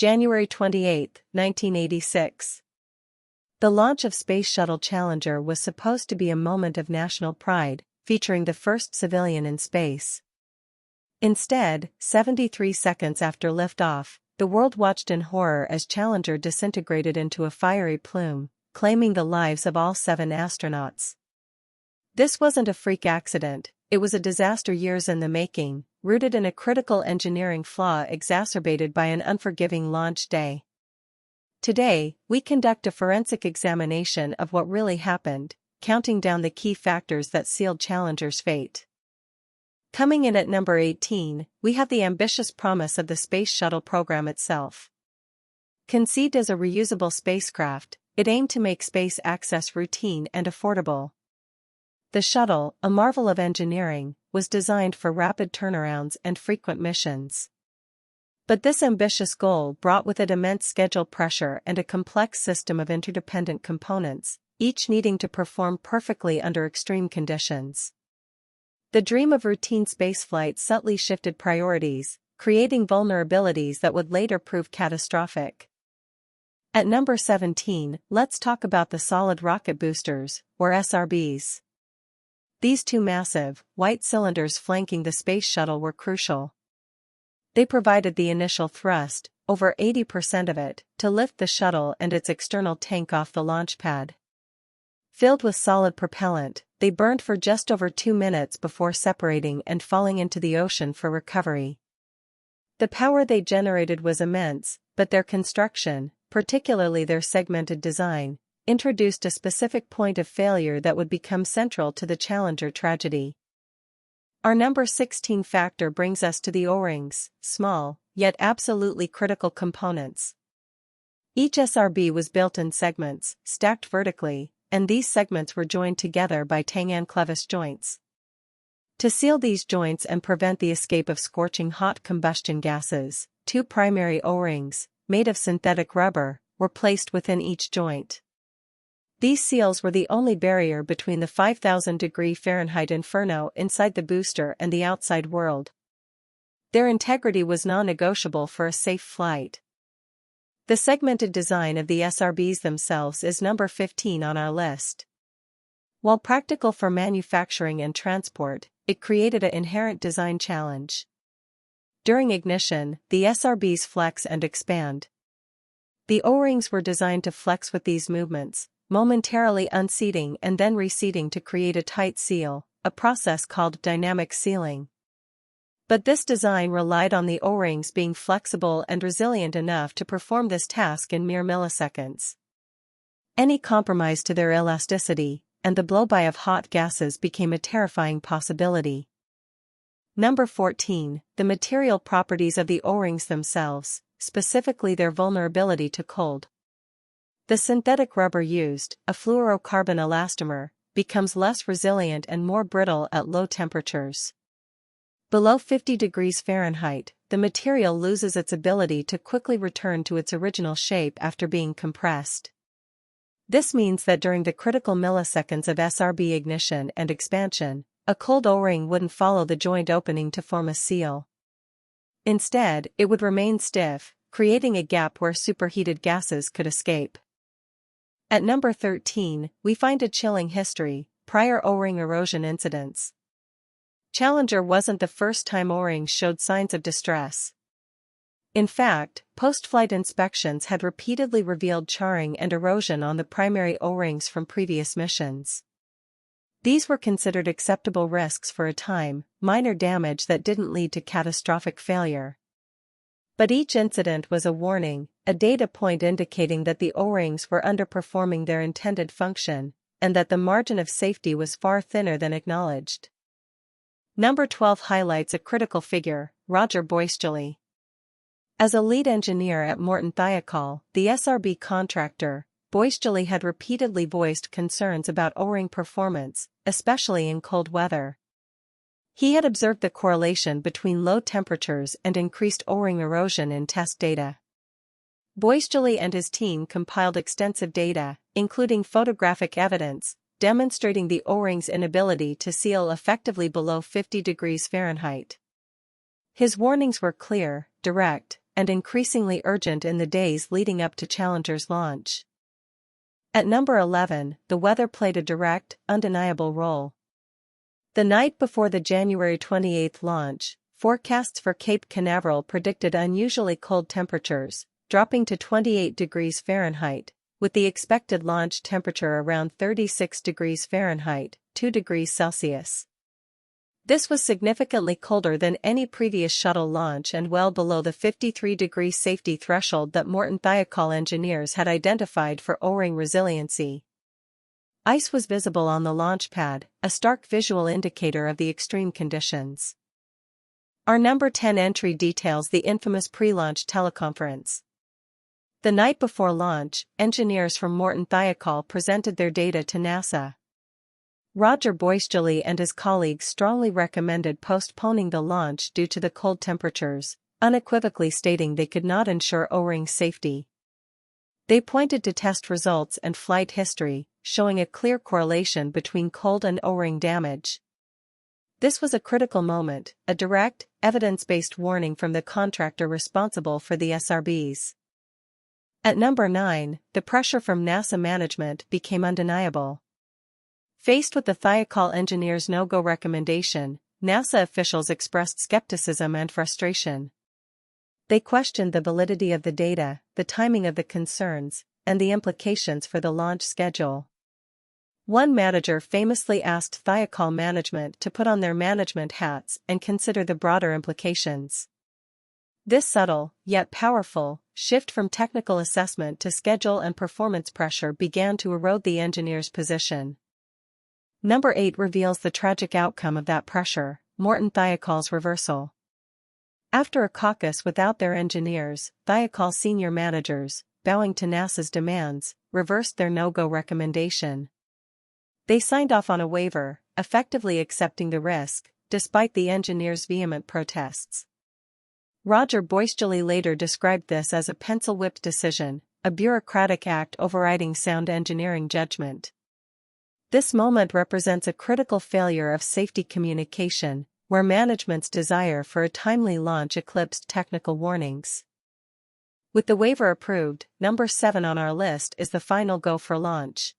January 28, 1986. The launch of Space Shuttle Challenger was supposed to be a moment of national pride, featuring the first civilian in space. Instead, 73 seconds after liftoff, the world watched in horror as Challenger disintegrated into a fiery plume, claiming the lives of all 7 astronauts. This wasn't a freak accident, it was a disaster years in the making, rooted in a critical engineering flaw exacerbated by an unforgiving launch day. Today, we conduct a forensic examination of what really happened, counting down the key factors that sealed Challenger's fate. Coming in at number 18, we have the ambitious promise of the Space Shuttle program itself. Conceived as a reusable spacecraft, it aimed to make space access routine and affordable. The shuttle, a marvel of engineering, was designed for rapid turnarounds and frequent missions. But this ambitious goal brought with it immense schedule pressure and a complex system of interdependent components, each needing to perform perfectly under extreme conditions. The dream of routine spaceflight subtly shifted priorities, creating vulnerabilities that would later prove catastrophic. At number 17, let's talk about the solid rocket boosters, or SRBs. These 2 massive, white cylinders flanking the space shuttle were crucial. They provided the initial thrust, over 80% of it, to lift the shuttle and its external tank off the launch pad. Filled with solid propellant, they burned for just over 2 minutes before separating and falling into the ocean for recovery. The power they generated was immense, but their construction, particularly their segmented design, introduced a specific point of failure that would become central to the Challenger tragedy. Our number 16 factor brings us to the O-rings, small, yet absolutely critical components. Each SRB was built in segments, stacked vertically, and these segments were joined together by Tangan-Clevis joints. To seal these joints and prevent the escape of scorching hot combustion gases, 2 primary O-rings, made of synthetic rubber, were placed within each joint. These seals were the only barrier between the 5,000-degree Fahrenheit inferno inside the booster and the outside world. Their integrity was non-negotiable for a safe flight. The segmented design of the SRBs themselves is number 15 on our list. While practical for manufacturing and transport, it created an inherent design challenge. During ignition, the SRBs flex and expand. The O-rings were designed to flex with these movements, momentarily unseating and then reseating to create a tight seal, a process called dynamic sealing. But this design relied on the O-rings being flexible and resilient enough to perform this task in mere milliseconds. Any compromise to their elasticity, and the blowby of hot gases became a terrifying possibility. Number 14, the material properties of the O-rings themselves, specifically their vulnerability to cold. The synthetic rubber used, a fluorocarbon elastomer, becomes less resilient and more brittle at low temperatures. Below 50 degrees Fahrenheit, the material loses its ability to quickly return to its original shape after being compressed. This means that during the critical milliseconds of SRB ignition and expansion, a cold O-ring wouldn't follow the joint opening to form a seal. Instead, it would remain stiff, creating a gap where superheated gases could escape. At number 13, we find a chilling history, prior O-ring erosion incidents. Challenger wasn't the first time O-rings showed signs of distress. In fact, post-flight inspections had repeatedly revealed charring and erosion on the primary O-rings from previous missions. These were considered acceptable risks for a time, minor damage that didn't lead to catastrophic failure. But each incident was a warning, a data point indicating that the O-rings were underperforming their intended function, and that the margin of safety was far thinner than acknowledged. Number 12 highlights a critical figure, Roger Boisjoli. As a lead engineer at Morton Thiokol, the SRB contractor, Boisjoli had repeatedly voiced concerns about O-ring performance, especially in cold weather. He had observed the correlation between low temperatures and increased O-ring erosion in test data. Boisjoli and his team compiled extensive data, including photographic evidence, demonstrating the O-ring's inability to seal effectively below 50 degrees Fahrenheit. His warnings were clear, direct, and increasingly urgent in the days leading up to Challenger's launch. At number 11, the weather played a direct, undeniable role. The night before the January 28 launch, forecasts for Cape Canaveral predicted unusually cold temperatures, dropping to 28 degrees Fahrenheit, with the expected launch temperature around 36 degrees Fahrenheit, 2 degrees Celsius. This was significantly colder than any previous shuttle launch and well below the 53-degree safety threshold that Morton Thiokol engineers had identified for O-ring resiliency. Ice was visible on the launch pad, a stark visual indicator of the extreme conditions. Our number 10 entry details the infamous pre-launch teleconference. The night before launch, engineers from Morton Thiokol presented their data to NASA. Roger Boisjoli and his colleagues strongly recommended postponing the launch due to the cold temperatures, unequivocally stating they could not ensure O-ring safety. They pointed to test results and flight history, showing a clear correlation between cold and O-ring damage. This was a critical moment, a direct, evidence-based warning from the contractor responsible for the SRBs. At number 9, the pressure from NASA management became undeniable. Faced with the Thiokol engineers' no-go recommendation, NASA officials expressed skepticism and frustration. They questioned the validity of the data, the timing of the concerns, and the implications for the launch schedule. One manager famously asked Thiokol management to put on their management hats and consider the broader implications. This subtle, yet powerful, shift from technical assessment to schedule and performance pressure began to erode the engineers' position. Number 8 reveals the tragic outcome of that pressure, Morton Thiokol's reversal. After a caucus without their engineers, Thiokol senior managers, bowing to NASA's demands, reversed their no-go recommendation. They signed off on a waiver, effectively accepting the risk, despite the engineers' vehement protests. Roger Boisjoli later described this as a pencil-whipped decision, a bureaucratic act overriding sound engineering judgment. This moment represents a critical failure of safety communication, where management's desire for a timely launch eclipsed technical warnings. With the waiver approved, number 7 on our list is the final go for launch.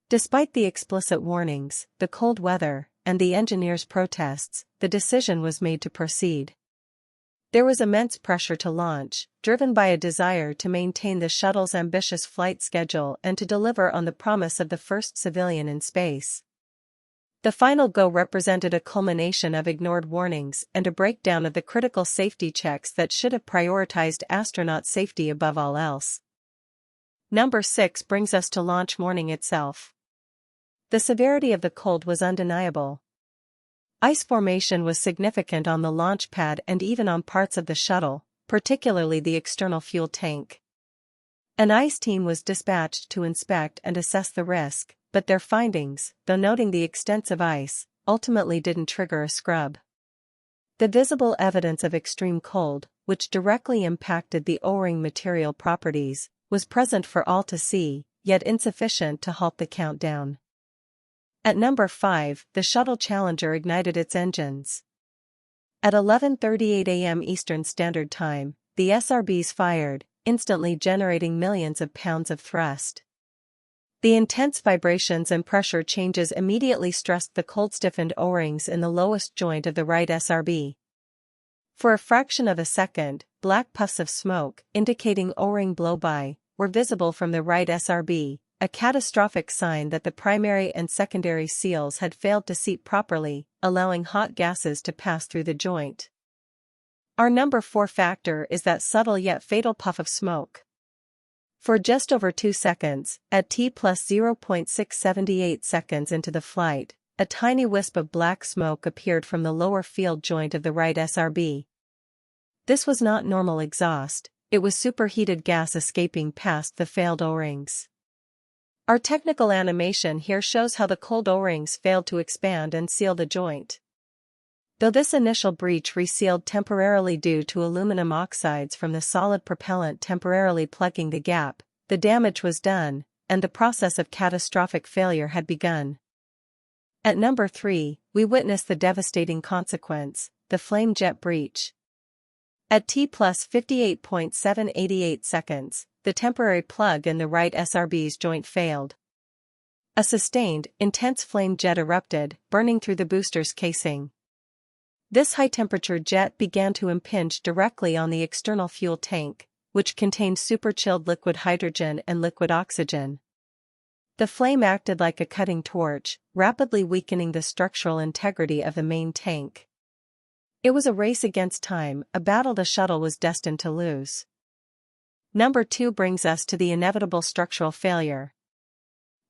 Despite the explicit warnings, the cold weather, and the engineers' protests, the decision was made to proceed. There was immense pressure to launch, driven by a desire to maintain the shuttle's ambitious flight schedule and to deliver on the promise of the first civilian in space. The final go represented a culmination of ignored warnings and a breakdown of the critical safety checks that should have prioritized astronaut safety above all else. Number 6 brings us to launch morning itself. The severity of the cold was undeniable. Ice formation was significant on the launch pad and even on parts of the shuttle, particularly the external fuel tank. An ice team was dispatched to inspect and assess the risk, but their findings, though noting the extensive ice, ultimately didn't trigger a scrub. The visible evidence of extreme cold, which directly impacted the O-ring material properties, was present for all to see, yet insufficient to halt the countdown. At number 5, the Shuttle Challenger ignited its engines. At 11:38 a.m. Eastern Standard Time, the SRBs fired, instantly generating millions of pounds of thrust. The intense vibrations and pressure changes immediately stressed the cold-stiffened O-rings in the lowest joint of the right SRB. For a fraction of a second, black puffs of smoke, indicating O-ring blow-by, were visible from the right SRB, a catastrophic sign that the primary and secondary seals had failed to seat properly, allowing hot gases to pass through the joint. Our number 4 factor is that subtle yet fatal puff of smoke. For just over 2 seconds, at T plus 0.678 seconds into the flight, a tiny wisp of black smoke appeared from the lower field joint of the right SRB. This was not normal exhaust, it was superheated gas escaping past the failed O-rings. Our technical animation here shows how the cold O-rings failed to expand and seal the joint. Though this initial breach resealed temporarily due to aluminum oxides from the solid propellant temporarily plugging the gap, the damage was done, and the process of catastrophic failure had begun. At number 3, we witness the devastating consequence, the flame jet breach. At T plus 58.788 seconds, the temporary plug in the right SRB's joint failed. A sustained, intense flame jet erupted, burning through the booster's casing. This high-temperature jet began to impinge directly on the external fuel tank, which contained superchilled liquid hydrogen and liquid oxygen. The flame acted like a cutting torch, rapidly weakening the structural integrity of the main tank. It was a race against time, a battle the shuttle was destined to lose. Number 2 brings us to the inevitable structural failure.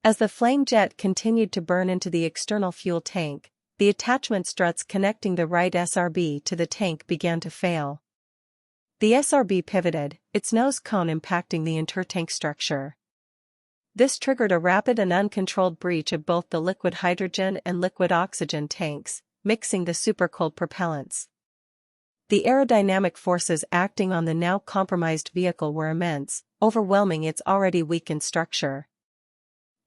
As the flame jet continued to burn into the external fuel tank, the attachment struts connecting the right SRB to the tank began to fail. The SRB pivoted, its nose cone impacting the intertank structure. This triggered a rapid and uncontrolled breach of both the liquid hydrogen and liquid oxygen tanks, mixing the supercooled propellants. The aerodynamic forces acting on the now compromised vehicle were immense, overwhelming its already weakened structure.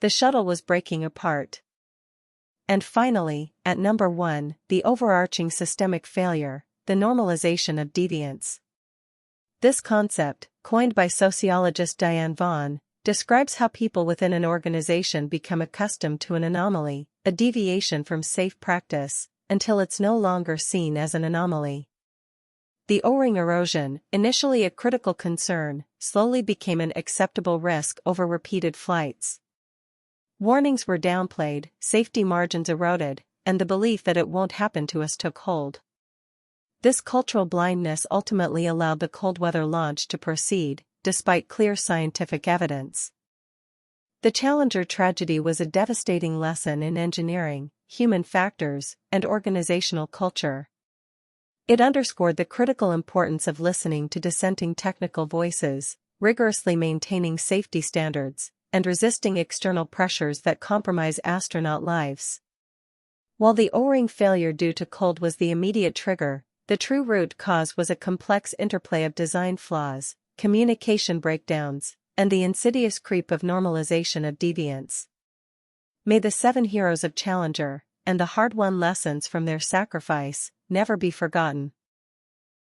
The shuttle was breaking apart. And finally, at number 1, the overarching systemic failure, the normalization of deviance. This concept, coined by sociologist Diane Vaughan, describes how people within an organization become accustomed to an anomaly, a deviation from safe practice, until it's no longer seen as an anomaly. The O-ring erosion, initially a critical concern, slowly became an acceptable risk over repeated flights. Warnings were downplayed, safety margins eroded, and the belief that it won't happen to us took hold. This cultural blindness ultimately allowed the cold weather launch to proceed, despite clear scientific evidence. The Challenger tragedy was a devastating lesson in engineering, human factors, and organizational culture. It underscored the critical importance of listening to dissenting technical voices, rigorously maintaining safety standards, and resisting external pressures that compromise astronaut lives. While the O-ring failure due to cold was the immediate trigger, the true root cause was a complex interplay of design flaws, communication breakdowns, and the insidious creep of normalization of deviance. May the 7 heroes of Challenger, and the hard-won lessons from their sacrifice, never be forgotten.